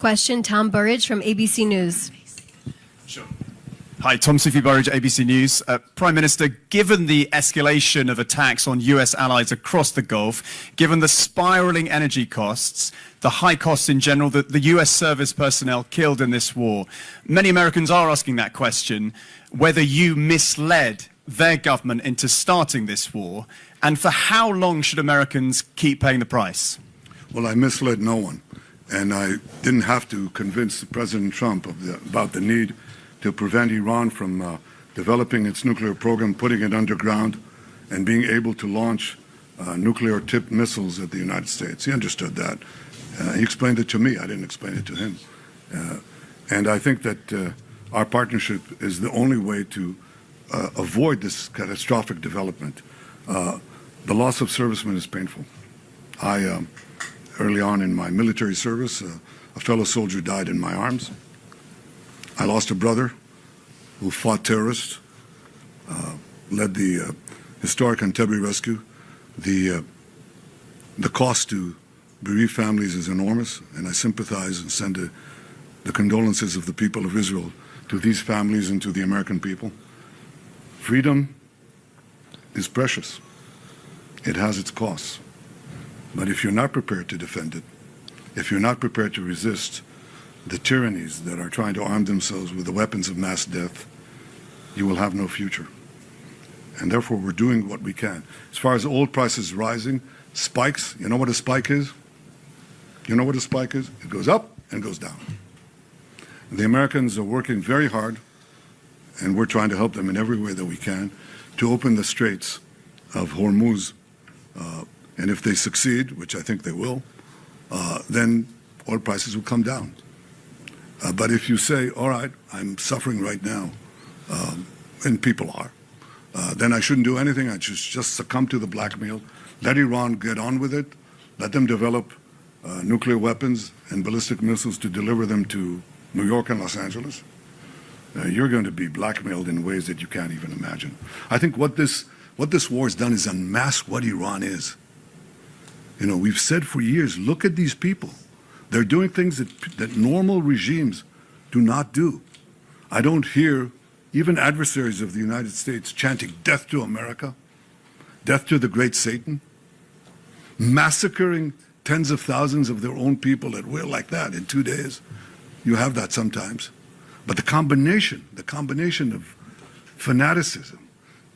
Question, Tom Burridge from ABC News. Sure. Hi, Tom Sufi Burridge, ABC News. Prime Minister, given the escalation of attacks on US allies across the Gulf, given the spiraling energy costs, the high costs in general, the US service personnel killed in this war, many Americans are asking that question, whether you misled their government into starting this war, and for how long should Americans keep paying the price? Well, I misled no one, and I didn't have to convince President Trump about the need to prevent Iran from developing its nuclear program, putting it underground, and being able to launch nuclear-tipped missiles at the United States. He understood that. He explained it to me. I didn't explain it to him. And I think that our partnership is the only way to avoid this catastrophic development. The loss of servicemen is painful. Early on in my military service, a fellow soldier died in my arms. I lost a brother who fought terrorists, led the historic Entebbe rescue. The cost to bereaved families is enormous, and I sympathize and send the condolences of the people of Israel to these families and to the American people. Freedom is precious. It has its costs. But if you're not prepared to defend it, if you're not prepared to resist the tyrannies that are trying to arm themselves with the weapons of mass death, you will have no future. And therefore, we're doing what we can. As far as oil prices rising, spikes, you know what a spike is? You know what a spike is? It goes up and goes down. The Americans are working very hard, and we're trying to help them in every way that we can, to open the straits of Hormuz. And if they succeed, which I think they will, then oil prices will come down. But if you say, all right, I'm suffering right now, and people are, then I shouldn't do anything. I should just succumb to the blackmail, let Iran get on with it, let them develop nuclear weapons and ballistic missiles to deliver them to New York and Los Angeles. You're going to be blackmailed in ways that you can't even imagine. I think what this war has done is unmask what Iran is. You know, we've said for years, look at these people. They're doing things that normal regimes do not do. I don't hear even adversaries of the United States chanting death to America, death to the great Satan, massacring tens of thousands of their own people at will like that in 2 days. You have that sometimes. But the combination of fanaticism,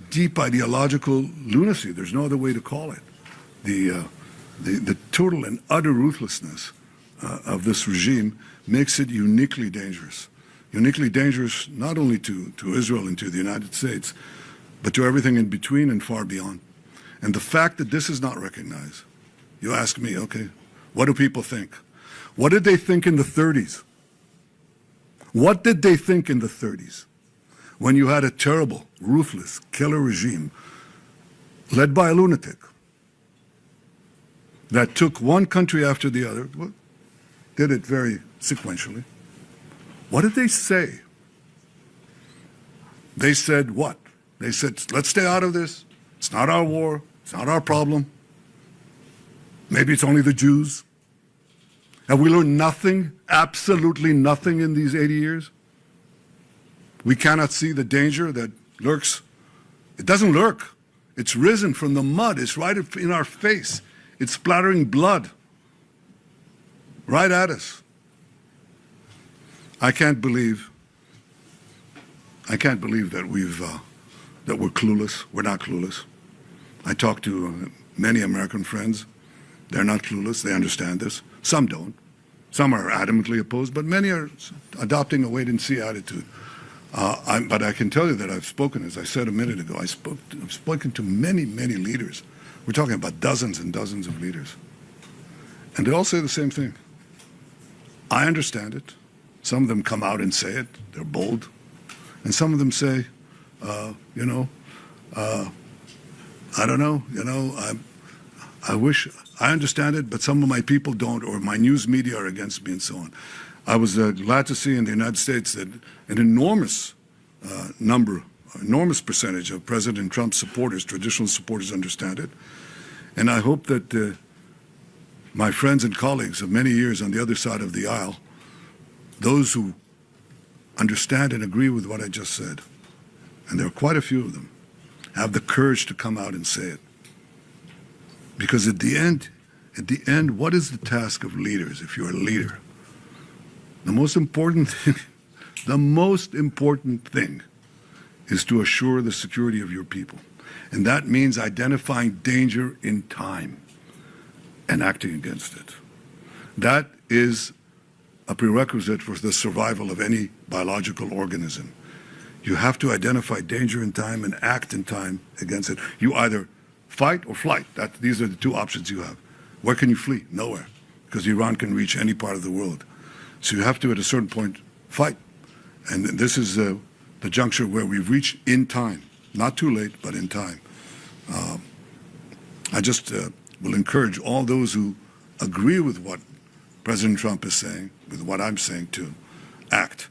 deep ideological lunacy, there's no other way to call it, the total and utter ruthlessness of this regime makes it uniquely dangerous. Uniquely dangerous not only to Israel and to the United States, but to everything in between and far beyond. And the fact that this is not recognized, you ask me, okay, what do people think? What did they think in the 30s? What did they think in the 30s when you had a terrible, ruthless, killer regime led by a lunatic that took one country after the other, did it very sequentially? What did they say? They said what? They said, let's stay out of this. It's not our war. It's not our problem. Maybe it's only the Jews. Have we learned nothing, absolutely nothing in these 80 years? We cannot see the danger that lurks. It doesn't lurk. It's risen from the mud. It's right in our face. It's splattering blood right at us. I can't believe that we're clueless. We're not clueless. I talk to many American friends. They're not clueless. They understand this. Some don't. Some are adamantly opposed, but many are adopting a wait-and-see attitude. But I can tell you that I've spoken, as I said a minute ago, I've spoken to many, many leaders. We're talking about dozens and dozens of leaders. And they all say the same thing. I understand it. Some of them come out and say it. They're bold. And some of them say, I don't know, I wish, I understand it, but some of my people don't, or my news media are against me and so on. I was glad to see in the United States that an enormous enormous percentage of President Trump's supporters, traditional supporters, understand it. And I hope that my friends and colleagues of many years on the other side of the aisle those who understand and agree with what I just said, and there are quite a few of them, have the courage to come out and say it. Because at the end, what is the task of leaders if you're a leader? The most important thing is to assure the security of your people. And that means identifying danger in time and acting against it. That is a prerequisite for the survival of any biological organism. You have to identify danger in time and act in time against it. You either fight or flight. These are the two options you have. Where can you flee? Nowhere, because Iran can reach any part of the world. So you have to, at a certain point, fight. And this is the juncture where we've reached in time. Not too late, but in time. I just will encourage all those who agree with what President Trump is saying, with what I'm saying too, act.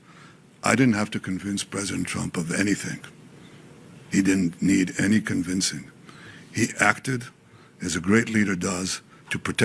I didn't have to convince President Trump of anything. He didn't need any convincing. He acted, as a great leader does, to protect